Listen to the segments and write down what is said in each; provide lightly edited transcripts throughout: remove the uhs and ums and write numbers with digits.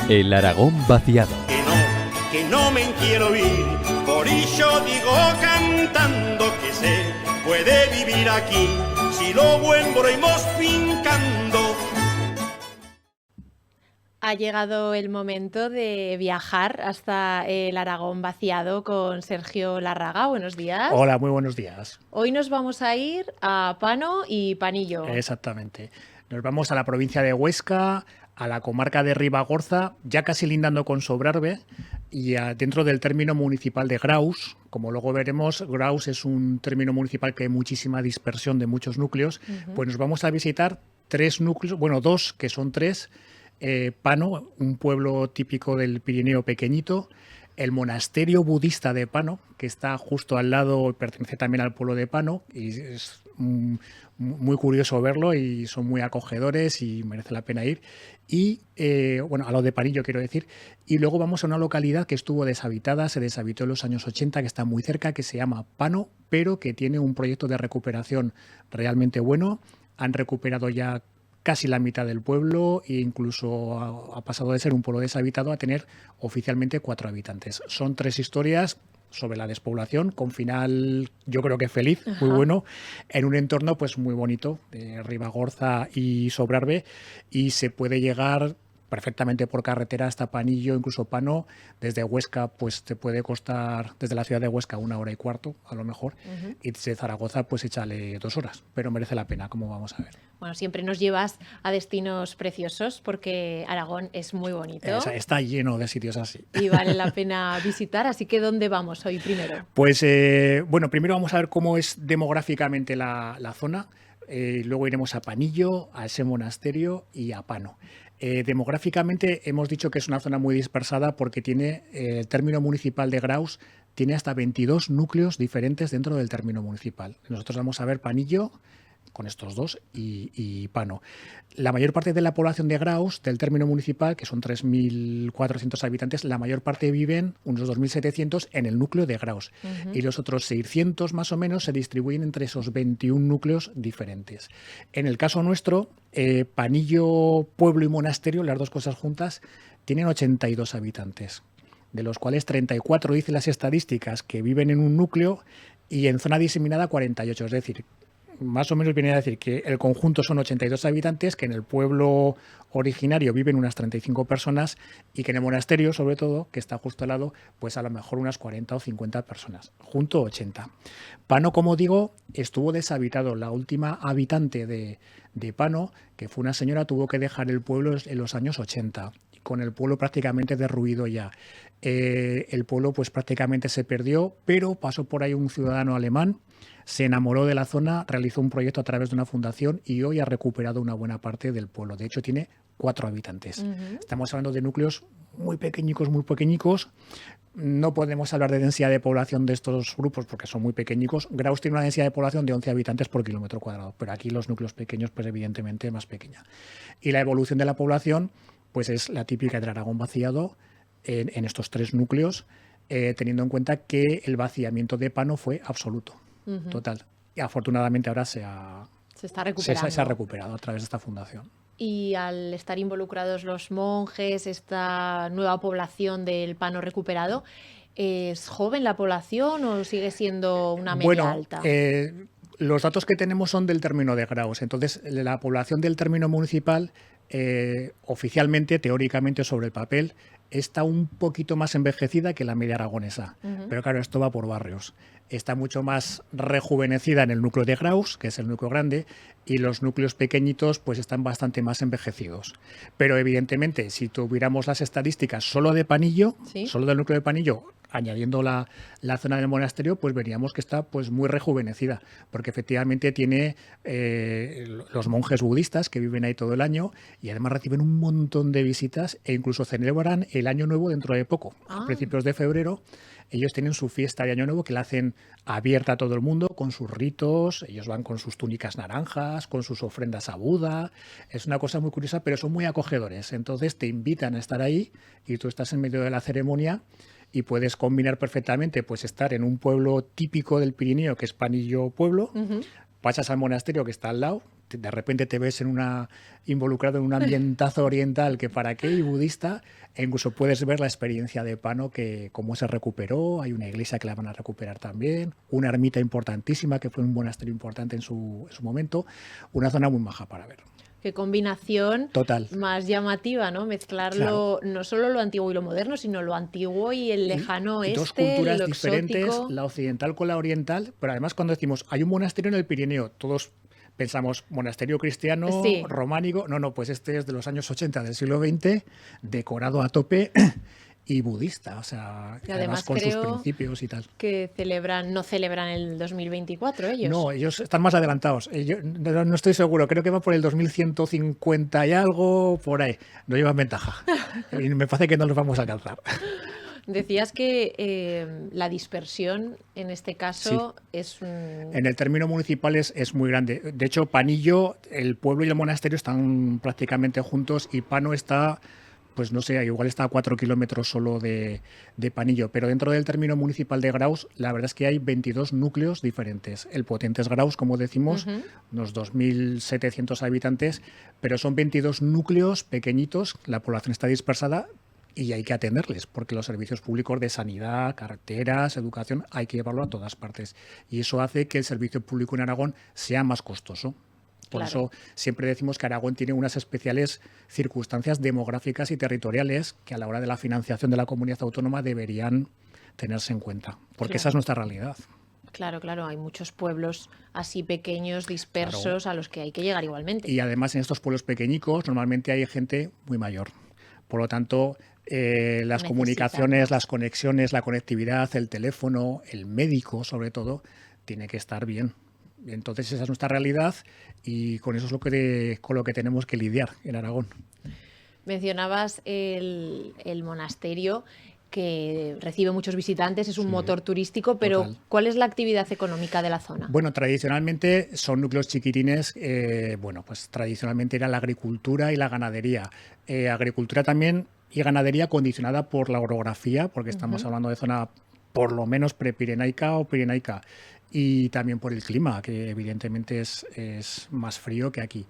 El Aragón vaciado. Que no me quiero ir, por ello digo cantando que se puede vivir aquí, si lo buen broimos fincando. Ha llegado el momento de viajar hasta el Aragón vaciado con Sergio Larraga. Buenos días. Hola, muy buenos días. Hoy nos vamos a ir a Pano y Panillo. Exactamente. Nos vamos a la provincia de Huesca, a la comarca de Ribagorza, ya casi lindando con Sobrarbe, y dentro del término municipal de Graus. Como luego veremos, Graus es un término municipal que hay muchísima dispersión de muchos núcleos. Pues nos vamos a visitar tres núcleos, bueno, dos que son tres. Pano, un pueblo típico del Pirineo pequeñito, el monasterio budista de Pano, que está justo al lado, pertenece también al pueblo de Pano, y es muy curioso verlo y son muy acogedores y merece la pena ir. Y, bueno, a lo de Panillo quiero decir. Y luego vamos a una localidad que estuvo deshabitada, se deshabitó en los años 80, que está muy cerca, que se llama Pano, pero que tiene un proyecto de recuperación realmente bueno. Han recuperado ya casi la mitad del pueblo e incluso ha pasado de ser un pueblo deshabitado a tener oficialmente 4 habitantes. Son 3 historias sobre la despoblación, con final yo creo que feliz, muy bueno, en un entorno pues muy bonito de Ribagorza y Sobrarbe, y se puede llegar perfectamente por carretera hasta Panillo, incluso Pano. Desde Huesca pues te puede costar, desde la ciudad de Huesca, 1 hora y cuarto a lo mejor, y desde Zaragoza pues échale 2 horas, pero merece la pena, como vamos a ver. Bueno, siempre nos llevas a destinos preciosos porque Aragón es muy bonito. Está lleno de sitios así. Y vale la pena visitar, así que ¿dónde vamos hoy primero? Pues bueno, primero vamos a ver cómo es demográficamente la zona, luego iremos a Panillo, a ese monasterio y a Pano. Demográficamente hemos dicho que es una zona muy dispersada porque tiene el término municipal de Graus, tiene hasta 22 núcleos diferentes dentro del término municipal. Nosotros vamos a ver Panillo con estos dos y Pano. La mayor parte de la población de Graus, del término municipal, que son 3.400 habitantes, la mayor parte viven, unos 2.700, en el núcleo de Graus. Y los otros 600 más o menos se distribuyen entre esos 21 núcleos diferentes. En el caso nuestro, Panillo, pueblo y monasterio, las dos cosas juntas, tienen 82 habitantes, de los cuales 34, dicen las estadísticas, que viven en un núcleo, y en zona diseminada 48, es decir, más o menos viene a decir que el conjunto son 82 habitantes, que en el pueblo originario viven unas 35 personas y que en el monasterio, sobre todo, que está justo al lado, pues a lo mejor unas 40 o 50 personas, junto 80. Pano, como digo, estuvo deshabitado. La última habitante de Pano, que fue una señora, tuvo que dejar el pueblo en los años 80, con el pueblo prácticamente derruido ya. El pueblo pues prácticamente se perdió, pero pasó por ahí un ciudadano alemán, se enamoró de la zona, realizó un proyecto a través de una fundación y hoy ha recuperado una buena parte del pueblo. De hecho, tiene 4 habitantes. Estamos hablando de núcleos muy pequeñicos. No podemos hablar de densidad de población de estos grupos porque son muy pequeñicos. Graus tiene una densidad de población de 11 habitantes por kilómetro cuadrado, pero aquí los núcleos pequeños, pues evidentemente más pequeña. Y la evolución de la población pues es la típica del Aragón vaciado en estos 3 núcleos, teniendo en cuenta que el vaciamiento de Pano fue absoluto. Total. Y afortunadamente ahora se ha recuperado a través de esta fundación. Y al estar involucrados los monjes, esta nueva población del Pano recuperado, ¿es joven la población o sigue siendo una media alta? Los datos que tenemos son del término de Graus. Entonces, la población del término municipal, oficialmente, teóricamente, sobre el papel, está un poquito más envejecida que la media aragonesa. Pero claro, esto va por barrios. Está mucho más rejuvenecida en el núcleo de Graus, que es el núcleo grande, y los núcleos pequeñitos pues están bastante más envejecidos. Pero evidentemente, si tuviéramos las estadísticas solo de Panillo, ¿sí?, solo del núcleo de Panillo, añadiendo la zona del monasterio, pues veríamos que está pues muy rejuvenecida, porque efectivamente tiene los monjes budistas que viven ahí todo el año y además reciben un montón de visitas e incluso celebran el Año Nuevo dentro de poco, a principios de febrero. Ellos tienen su fiesta de Año Nuevo que la hacen abierta a todo el mundo con sus ritos. Ellos van con sus túnicas naranjas, con sus ofrendas a Buda. Es una cosa muy curiosa, pero son muy acogedores. Entonces te invitan a estar ahí y tú estás en medio de la ceremonia y puedes combinar perfectamente pues estar en un pueblo típico del Pirineo, que es Panillo Pueblo, pasas al monasterio que está al lado, de repente te ves involucrado en un ambientazo oriental que para qué, y budista, e incluso puedes ver la experiencia de Pano, que cómo se recuperó. Hay una iglesia que la van a recuperar también, una ermita importantísima que fue un monasterio importante en su momento, una zona muy maja para ver. Qué combinación total más llamativa, ¿no? Mezclarlo, no solo lo antiguo y lo moderno, sino lo antiguo y el lejano oeste, dos culturas lo diferentes, exótico. La occidental con la oriental, pero además cuando decimos hay un monasterio en el Pirineo, todos pensamos monasterio cristiano, sí, románico. No, pues este es de los años 80 del siglo XX, decorado a tope y budista, o sea, y además con sus principios y tal. Que no celebran el 2024 ellos. No, ellos están más adelantados. Yo no estoy seguro, creo que va por el 2150 y algo, por ahí. No llevan ventaja. Y me parece que no los vamos a alcanzar. Decías que la dispersión en este caso es En el término municipal es muy grande. De hecho, Panillo, el pueblo y el monasterio están prácticamente juntos, y Pano está, pues no sé, igual está a 4 kilómetros solo de Panillo, pero dentro del término municipal de Graus, la verdad es que hay 22 núcleos diferentes. El potente es Graus, como decimos, unos 2.700 habitantes, pero son 22 núcleos pequeñitos, la población está dispersada y hay que atenderles, porque los servicios públicos de sanidad, carreteras, educación, hay que llevarlo a todas partes. Y eso hace que el servicio público en Aragón sea más costoso. Por eso siempre decimos que Aragón tiene unas especiales circunstancias demográficas y territoriales que a la hora de la financiación de la comunidad autónoma deberían tenerse en cuenta, porque esa es nuestra realidad. Claro, hay muchos pueblos así pequeños, dispersos, a los que hay que llegar igualmente. Y además en estos pueblos pequeñicos normalmente hay gente muy mayor. Por lo tanto, las comunicaciones, las conexiones, la conectividad, el teléfono, el médico sobre todo, tiene que estar bien. Entonces esa es nuestra realidad y con eso es con lo que tenemos que lidiar en Aragón. Mencionabas el monasterio, que recibe muchos visitantes, es un motor turístico, pero total. ¿Cuál es la actividad económica de la zona? Bueno, tradicionalmente son núcleos chiquitines, pues tradicionalmente era la agricultura y la ganadería. Agricultura también y ganadería condicionada por la orografía, porque estamos hablando de zona por lo menos prepirenaica o pirenaica, y también por el clima, que evidentemente es más frío que aquí.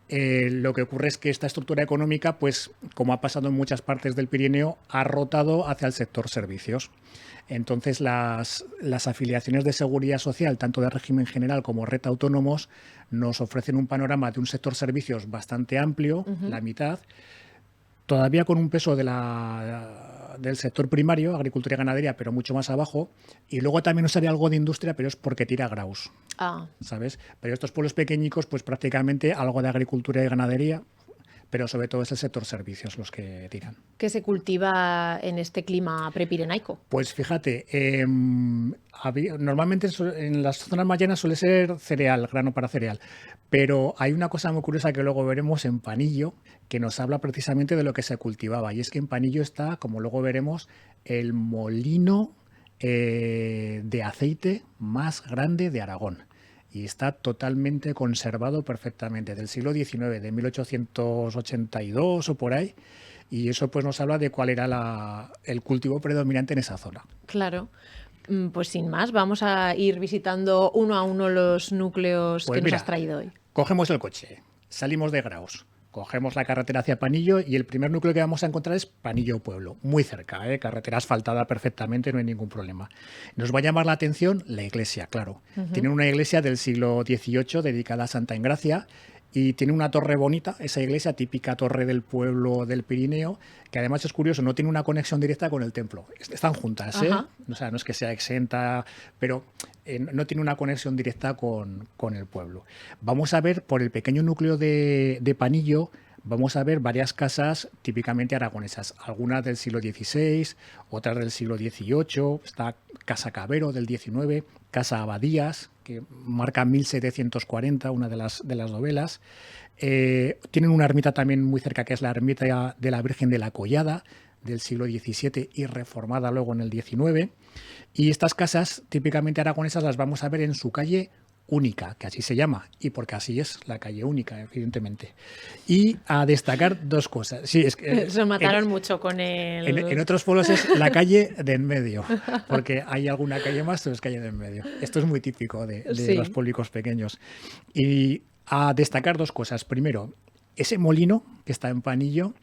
Lo que ocurre es que esta estructura económica, pues como ha pasado en muchas partes del Pirineo, ha rotado hacia el sector servicios. Entonces las afiliaciones de seguridad social, tanto de régimen general como red autónomos, nos ofrecen un panorama de un sector servicios bastante amplio, la mitad, todavía con un peso del sector primario, agricultura y ganadería, pero mucho más abajo, y luego también nos haría algo de industria, pero es porque tira Graus, ¿sabes? Pero estos pueblos pequeñicos, pues prácticamente algo de agricultura y ganadería, pero sobre todo es el sector servicios los que tiran. ¿Qué se cultiva en este clima prepirenaico? Pues fíjate, normalmente en las zonas más llanas suele ser cereal, grano para cereal, pero hay una cosa muy curiosa que luego veremos en Panillo, que nos habla precisamente de lo que se cultivaba, y es que en Panillo está, como luego veremos, el molino de aceite más grande de Aragón. Y está totalmente conservado perfectamente, del siglo XIX, de 1882 o por ahí, y eso pues nos habla de cuál era el cultivo predominante en esa zona. Claro. Pues sin más, vamos a ir visitando uno a uno los núcleos que nos has traído hoy. Cogemos el coche, salimos de Graus, cogemos la carretera hacia Panillo y el primer núcleo que vamos a encontrar es Panillo Pueblo, muy cerca, carretera asfaltada perfectamente, no hay ningún problema. Nos va a llamar la atención la iglesia, claro. Tienen una iglesia del siglo XVIII dedicada a Santa Engracia y tiene una torre bonita, esa iglesia, típica torre del pueblo del Pirineo, que además es curioso, no tiene una conexión directa con el templo. Están juntas, O sea, no es que sea exenta, pero no tiene una conexión directa con el pueblo. Vamos a ver, por el pequeño núcleo de Panillo, vamos a ver varias casas típicamente aragonesas, algunas del siglo XVI, otras del siglo XVIII, está Casa Cabero del XIX, Casa Abadías, que marca 1740, una de las novelas. Tienen una ermita también muy cerca, que es la ermita de la Virgen de la Collada, del siglo XVII y reformada luego en el XIX. Y estas casas típicamente aragonesas las vamos a ver en su calle única, que así se llama, y porque así es la calle única, evidentemente. Y a destacar dos cosas. Sí, es que se mataron mucho con el... En otros pueblos es la calle de en medio, porque hay alguna calle más, pero es calle de en medio. Esto es muy típico de los pueblos pequeños. Y A destacar dos cosas. Primero, ese molino que está en Panillo,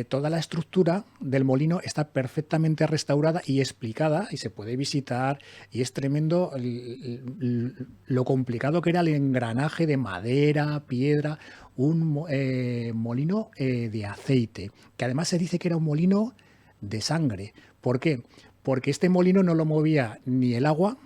toda la estructura del molino está perfectamente restaurada y explicada y se puede visitar, y es tremendo lo complicado que era el engranaje de madera, piedra, un molino de aceite, que además se dice que era un molino de sangre. ¿Por qué? Porque este molino no lo movía ni el agua,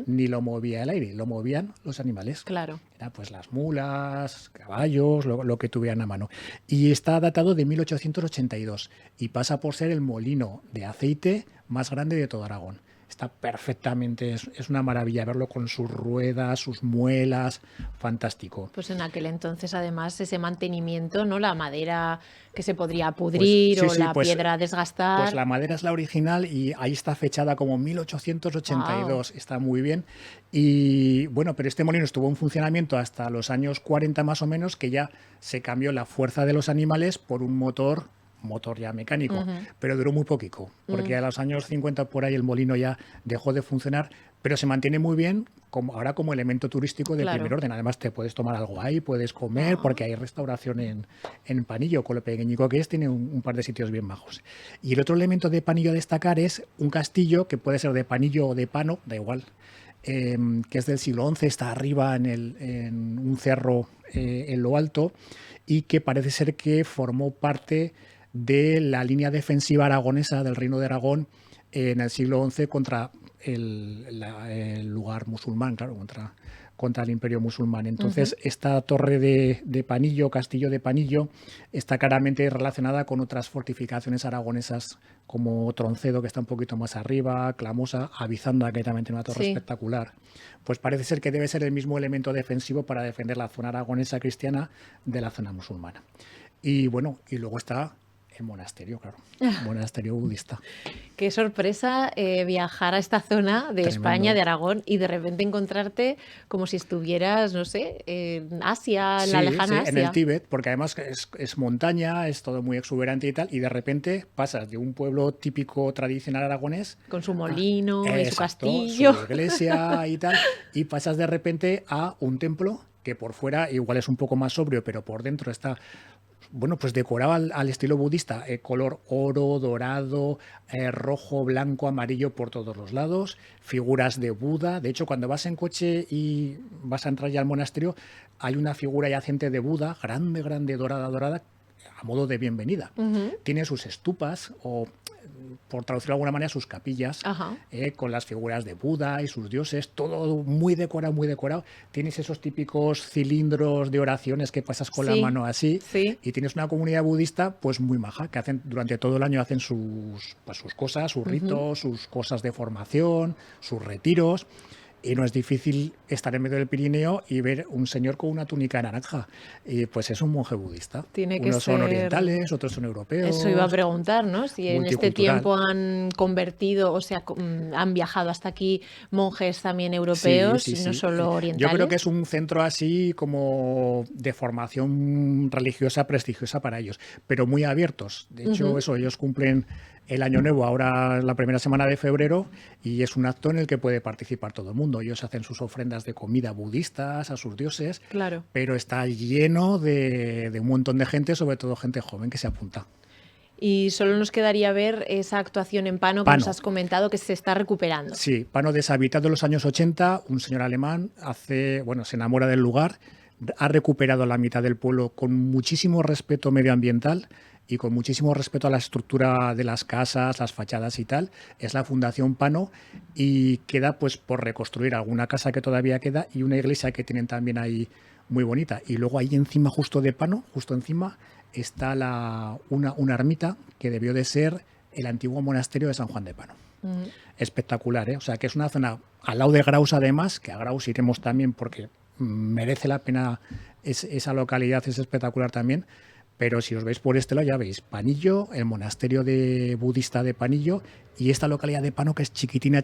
ni lo movía el aire, lo movían los animales. Claro. Era pues las mulas, caballos, lo que tuvieran a mano. Y está datado de 1882 y pasa por ser el molino de aceite más grande de todo Aragón. Está perfectamente, es una maravilla verlo con sus ruedas, sus muelas, fantástico. Pues en aquel entonces, además, ese mantenimiento, ¿no? La madera que se podría pudrir pues, sí, o la piedra desgastar. Pues la madera es la original y ahí está fechada como 1882, wow. Está muy bien. Y bueno, pero este molino estuvo en funcionamiento hasta los años 40 más o menos, que ya se cambió la fuerza de los animales por un motor ya mecánico, pero duró muy poquito, porque a los años 50 por ahí el molino ya dejó de funcionar, pero se mantiene muy bien ahora como elemento turístico de primer orden. Además te puedes tomar algo ahí, puedes comer, porque hay restauración en Panillo, con lo pequeñico que es, tiene un par de sitios bien bajos. Y el otro elemento de Panillo a destacar es un castillo que puede ser de Panillo o de Pano, da igual, que es del siglo XI, está arriba en un cerro en lo alto, y que parece ser que formó parte de la línea defensiva aragonesa del Reino de Aragón en el siglo XI contra el lugar musulmán, claro, contra el imperio musulmán. Entonces, esta torre de Panillo, castillo de Panillo, está claramente relacionada con otras fortificaciones aragonesas como Troncedo, que está un poquito más arriba, Clamosa, Avizanda, que también tiene una torre espectacular. Pues parece ser que debe ser el mismo elemento defensivo para defender la zona aragonesa cristiana de la zona musulmana. Y bueno, y luego está el monasterio, claro, monasterio budista. Qué sorpresa viajar a esta zona de España, de Aragón, y de repente encontrarte como si estuvieras, no sé, en Asia, en la lejana Asia. En el Tíbet, porque además es montaña, es todo muy exuberante y tal, y de repente pasas de un pueblo típico tradicional aragonés con su molino y su castillo, su iglesia y tal, y pasas de repente a un templo que por fuera igual es un poco más sobrio, pero por dentro está, bueno, pues decorado al estilo budista, color oro, dorado, rojo, blanco, amarillo por todos los lados, figuras de Buda. De hecho, cuando vas en coche y vas a entrar ya al monasterio, hay una figura yacente de Buda, grande, dorada, a modo de bienvenida. Tiene sus estupas o, por traducirlo de alguna manera, sus capillas, con las figuras de Buda y sus dioses, todo muy decorado. Tienes esos típicos cilindros de oraciones que pasas con la mano así, y tienes una comunidad budista pues muy maja, que hacen durante todo el año hacen sus cosas, sus ritos, sus cosas de formación, sus retiros. Y no es difícil estar en medio del Pirineo y ver un señor con una túnica naranja. Y pues es un monje budista. Unos son orientales, otros son europeos. Eso iba a preguntar, ¿no? Si en este tiempo han convertido, o sea, han viajado hasta aquí monjes también europeos, no solo orientales. Yo creo que es un centro así como de formación religiosa prestigiosa para ellos, pero muy abiertos. De hecho, ellos cumplen el Año Nuevo ahora la primera semana de febrero y es un acto en el que puede participar todo el mundo. Ellos hacen sus ofrendas de comida budistas a sus dioses, pero está lleno de un montón de gente, sobre todo gente joven que se apunta. Y solo nos quedaría ver esa actuación en Pano que nos has comentado que se está recuperando. Sí, Pano deshabitado en los años 80, un señor alemán se enamora del lugar, ha recuperado la mitad del pueblo con muchísimo respeto medioambiental y con muchísimo respeto a la estructura de las casas, las fachadas y tal. Es la Fundación Pano y queda pues por reconstruir alguna casa que todavía queda y una iglesia que tienen también ahí muy bonita. Y luego ahí encima, justo de Pano, justo encima, está una ermita que debió de ser el antiguo monasterio de San Juan de Pano. Espectacular, ¿eh? O sea que es una zona al lado de Graus, además, que a Graus iremos también porque merece la pena, esa localidad es espectacular también. Pero si os veis por este lado ya veis Panillo, el monasterio budista de Panillo y esta localidad de Pano que es chiquitina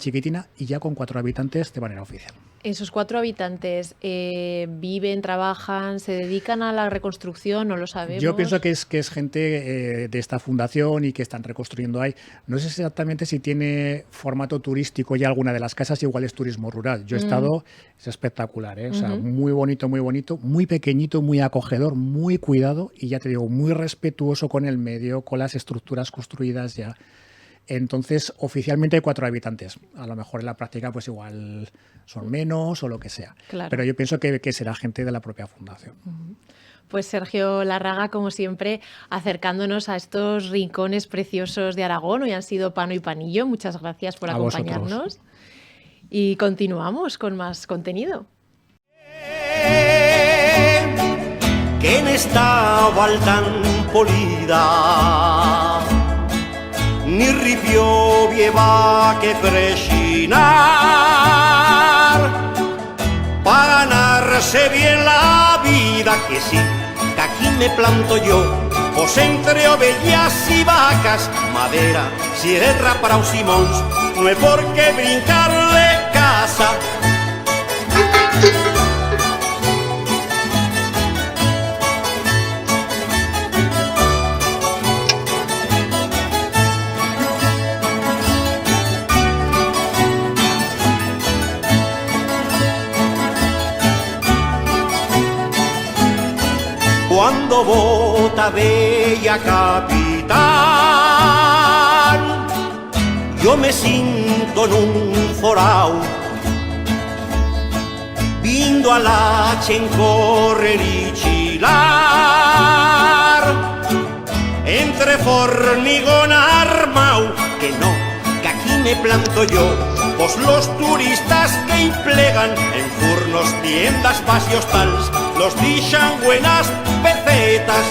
y ya con 4 habitantes de manera oficial. ¿Esos 4 habitantes viven, trabajan, se dedican a la reconstrucción? No lo sabemos. Yo pienso que es gente de esta fundación y que están reconstruyendo ahí. No sé exactamente si tiene formato turístico ya alguna de las casas, igual es turismo rural. Yo he estado, es espectacular, ¿eh? O sea, muy bonito, muy pequeñito, muy acogedor, muy cuidado y ya te digo, muy respetuoso con el medio, con las estructuras construidas ya. Entonces, oficialmente hay 4 habitantes. A lo mejor en la práctica, pues igual son menos o lo que sea. Claro. Pero yo pienso que será gente de la propia fundación. Pues Sergio Larraga, como siempre, acercándonos a estos rincones preciosos de Aragón. Hoy han sido Pano y Panillo. Muchas gracias por acompañarnos. Vosotros. Y continuamos con más contenido. Que en esta val tan polida ni ripio vieva que presinar para ganarse bien la vida, que sí, que aquí me planto yo, pues entre ovejas y vacas, madera, sierra para un simons, no hay por qué brincarle casa. Cuando vota bella capital, yo me siento en un forao, vindo a la chen correr y chilar, entre formigón armao, que no, que aquí me planto yo, pues los turistas que plegan en furnos, tiendas, pasios tals, los dixan buenas pesetas.